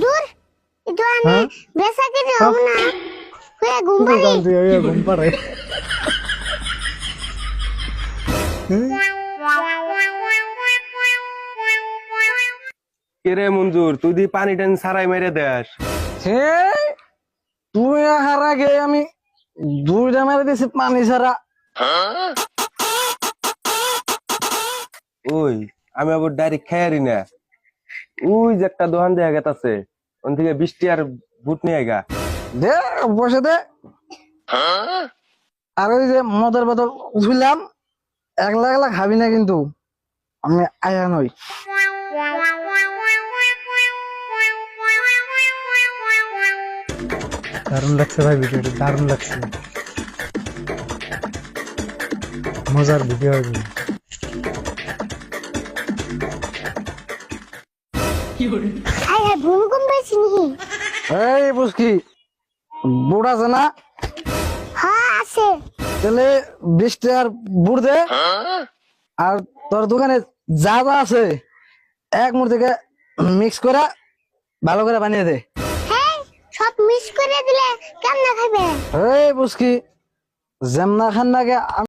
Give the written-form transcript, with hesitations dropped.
দূর এটা আমি বেসা করে হব না হয়ে ঘুম পাড়ি ঘুম পাড়ে কিরে মঞ্জুর তুই দি পানি টান সারাই মেরে দেস। হে তুই আহার আগে আমি দুইটা মেরে দিছি পানি ছাড়া। ওই আমি আবার ডাইরেক্ট খাইয়ারি না, ওই যে একটা দোকান দেখা গেছে ওন থেকে 20 টি আর বুট নিয়ে গা। দে বসে দে। আর ওই যে মদের বোতল উঠলাম, একলা একলা খাবি না কিন্তু, আমি আয়া নই। দারুণ লাগছে ভাই, ভিডিওটি দারুণ লাগছে, মজার ভিডিও হবে। আই হ্যাঁ ভূমিকম্প পাইছি নাকি? এই বুঝকি বুড় আছে না, হ্যাঁ আছে। তাহলে 20 টাকার বুড় দে। আর তোর দোকানে যা যা আছে এক মুঠ থেকে মিক্স করে ভালো করে বানিয়ে দে। হ্যাঁ সব মিস করে দিলে কেমন খাবে? এই বুঝকি যেমনা খান নাগে